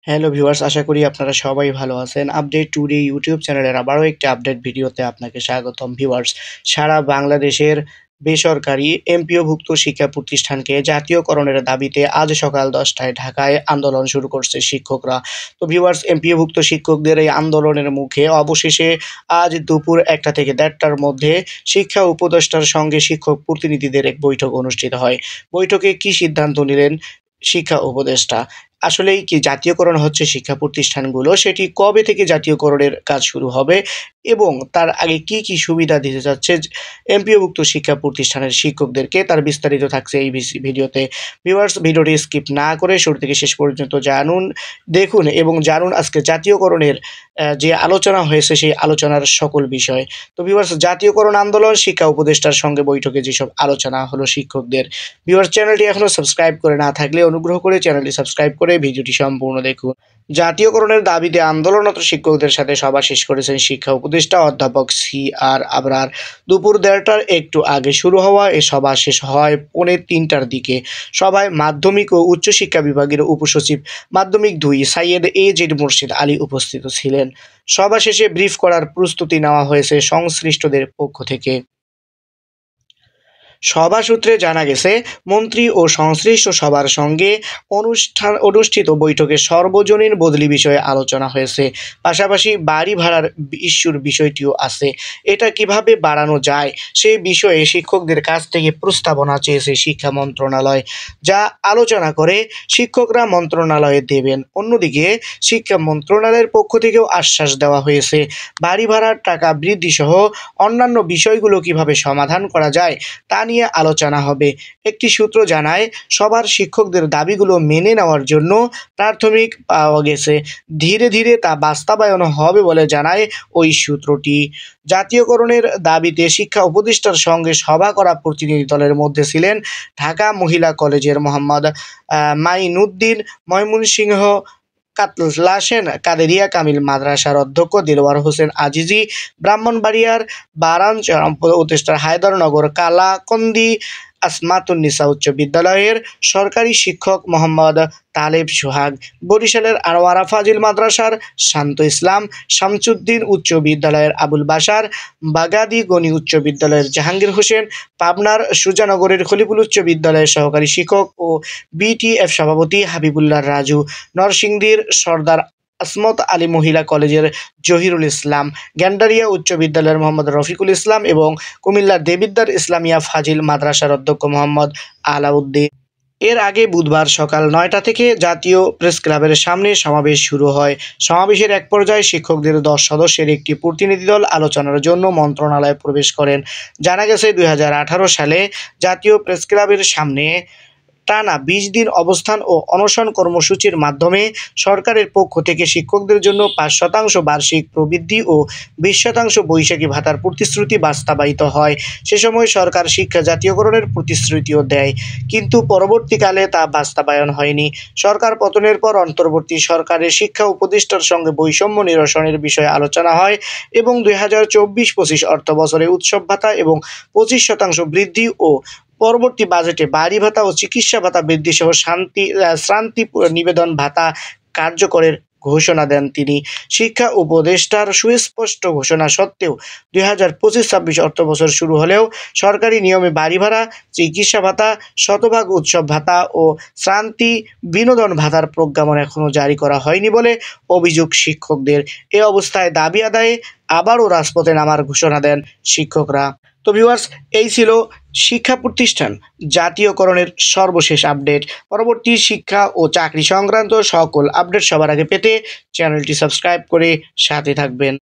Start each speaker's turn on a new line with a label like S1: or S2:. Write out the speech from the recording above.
S1: Hello viewers, আশা করি আপনারা সবাই ভালো আছেন। আপডেট টুডে ইউটিউব চ্যানেলের আবারও একটি আপডেট ভিডিওতে আপনাকে স্বাগতম ভিউয়ার্স। সারা বাংলাদেশের বেসরকারি এমপিওভুক্ত শিক্ষা প্রতিষ্ঠানকে জাতীয়করণের দাবিতে আজ সকাল ১০টায় ঢাকায় আন্দোলন শুরু করছে শিক্ষকরা। তো ভিউয়ার্স, এমপিওভুক্ত শিক্ষকদের এই আন্দোলনের মুখে অবশেষে আজ দুপুর ১টা থেকে ১:৩০টার মধ্যে শিক্ষা উপদেষ্টার সঙ্গে শিক্ষক প্রতিনিধিদের এক বৈঠক অনুষ্ঠিত হয়। বৈঠকে কী সিদ্ধান্ত নিলেন শিক্ষা উপদেষ্টা? আসলেই কি জাতীয়করণ হচ্ছে শিক্ষা প্রতিষ্ঠানগুলো, সেটি কবে থেকে জাতীয়করণের কাজ শুরু হবে এবং তার আগে কি সুবিধা দিতে যাচ্ছে এমপিওভুক্ত শিক্ষা প্রতিষ্ঠানের শিক্ষকদেরকে, তার বিস্তারিত থাকছে এই ভিডিওতে। ভিউয়ার্স, ভিডিওটি স্কিপ না করে শুরু থেকে শেষ পর্যন্ত দেখুন এবং জানুন আজকে জাতীয়করণের যে আলোচনা হয়েছে সেই আলোচনার সকল বিষয়। তো ভিউয়ার্স, জাতীয়করণ আন্দোলন, শিক্ষা উপদেষ্টার সঙ্গে বৈঠকে যেসব আলোচনা হলো শিক্ষকদের। ভিউয়ার্স, চ্যানেলটি এখনও সাবস্ক্রাইব করে না থাকলে অনুগ্রহ করে চ্যানেলটি সাবস্ক্রাইব করে ভিডিওটি সম্পূর্ণ দেখুন। জাতীয়করণের দাবিতে আন্দোলনরত শিক্ষকদের সাথে সভা শেষ করেছেন শিক্ষা উপদেষ্টা অধ্যাপক সি.আর. আবরার। দুপুর ১:৩০টার একটু আগে শুরু হওয়া এ সভা শেষ হয় পৌনে ৩টার দিকে। সভায় মাধ্যমিক ও উচ্চশিক্ষা বিভাগের উপসচিব মাধ্যমিক ২ সৈয়দ এ.জেড মুর্শিদ আলী উপস্থিত ছিলেন। সভা শেষে ব্রিফ করার প্রস্তুতি নেওয়া হয়েছে সংশ্লিষ্টদের পক্ষ থেকে। সভা সূত্রে জানা গেছে, মন্ত্রী ও সংশ্লিষ্ট সবার সঙ্গে অনুষ্ঠিত বৈঠকে সর্বজনীন বদলি বিষয়ে আলোচনা হয়েছে। পাশাপাশি বাড়ি ভাড়ার ইস্যুর বিষয়টিও আছে। এটা কিভাবে বাড়ানো যায় সেই বিষয়ে শিক্ষকদের কাছ থেকে প্রস্তাবনা চেয়েছে শিক্ষা মন্ত্রণালয়, যা আলোচনা করে শিক্ষকরা মন্ত্রণালয়ে দেবেন। অন্যদিকে শিক্ষা মন্ত্রণালয়ের পক্ষ থেকেও আশ্বাস দেওয়া হয়েছে, বাড়ি ভাড়ার টাকা বৃদ্ধি সহ অন্যান্য বিষয়গুলো কিভাবে সমাধান করা যায় তা নিয়ে আলোচনা হবে। একটি সূত্র জানায়, সবার শিক্ষকদের দাবিগুলো মেনে নেওয়ার জন্য প্রাথমিক পাওয়া গেছে। ধীরে ধীরে তা বাস্তবায়ন হবে বলে জানায় ওই সূত্রটি। জাতীয়করণের দাবিতে শিক্ষা উপদেষ্টার সঙ্গে সভা করা প্রতিনিধি দলের মধ্যে ছিলেন ঢাকা মহিলা কলেজের মোহাম্মদ মাইনুদ্দিন, ময়মনসিংহ কাতলাসেন কাদেরিয়া কামিল মাদ্রাসার অধ্যক্ষ দেলোয়ার হোসেন আজিজি, ব্রাহ্মণবাড়িয়ার বারাঞ্চল উপদেষ্টা হায়দরনগর কালাকন্দি আসমাতুন্নিসা উচ্চ বিদ্যালয়ের সরকারি শিক্ষক মোহাম্মদ তালেব সোহাগ, বরিশালের আনোয়ারা ফাজিল মাদ্রাসার শান্ত ইসলাম, শামসুদ্দিন উচ্চ বিদ্যালয়ের আবুল বাশার, বাগাদি গনি উচ্চ বিদ্যালয়ের জাহাঙ্গীর হোসেন, পাবনার সুজানগরের খলিফুল উচ্চ বিদ্যালয়ের সহকারী শিক্ষক ও বিটিএফ সভাপতি হাবিবুল্লাহ রাজু, নরসিংদীর সর্দার আসমত আলী মহিলা কলেজের জহিরুল ইসলাম, গ্যান্ডারিয়া উচ্চ বিদ্যালয়ের মোহাম্মদ রফিকুল ইসলাম এবং কুমিল্লার দেবিদ্বার ইসলামিয়া ফাজিল মাদ্রাসার অধ্যক্ষ মোহাম্মদ আলাউদ্দিন। এর আগে বুধবার সকাল ৯টা থেকে জাতীয় প্রেসক্লাবের সামনে সমাবেশ শুরু হয়। সমাবেশের এক পর্যায়ে শিক্ষকদের ১০ সদস্যের একটি প্রতিনিধি দল আলোচনার জন্য মন্ত্রণালয়ে প্রবেশ করেন। জানা গেছে, ২০১৮ সালে জাতীয় প্রেসক্লাবের সামনে টানা ২০ দিন অবস্থান ও অনশন কর্মসূচির মাধ্যমে সরকারের পক্ষ থেকে শিক্ষকদের জন্য ৫% বার্ষিক প্রবৃদ্ধি ও ২০% বৈশাখী ভাতার প্রতিশ্রুতি বাস্তবায়িত হয়। সে সময় সরকার শিক্ষা জাতীয়করণের প্রতিশ্রুতিও দেয়, কিন্তু পরবর্তীকালে তা বাস্তবায়ন হয়নি। সরকার পতনের পর অন্তর্বর্তী সরকারের শিক্ষা উপদেষ্টার সঙ্গে বৈষম্য নিরসনের বিষয়ে আলোচনা হয় এবং ২০২৪-২৫ অর্থবছরে উৎসব ভাতা এবং ২৫% বৃদ্ধি ও পরবর্তী বাজেটে বাড়ি ভাতা ও চিকিৎসা ভাতা বৃদ্ধি সহ শ্রান্তি নিবেদন ভাতা কার্যকরের ঘোষণা দেন তিনি। শিক্ষা উপদেষ্টার সুস্পষ্ট ঘোষণা সত্ত্বেও ২০২৫-২৬ অর্থবছর শুরু হলেও সরকারি নিয়মে বাড়ি ভাড়া, চিকিৎসা ভাতা, শতভাগ উৎসব ভাতা ও শ্রান্তি বিনোদন ভাতার প্রজ্ঞাপন এখনও জারি করা হয়নি বলে অভিযোগ শিক্ষকদের। এ অবস্থায় দাবি আদায়ে আবারও রাজপথে নামার ঘোষণা দেন শিক্ষকরা। তো ভিউয়ার্স, এই ছিল শিক্ষা প্রতিষ্ঠান জাতীয়করণের সর্বশেষ আপডেট। পরবর্তী শিক্ষা ও চাকরি সংক্রান্ত সকল আপডেট সবার আগে পেতে চ্যানেলটি সাবস্ক্রাইব করে সাথে থাকবেন।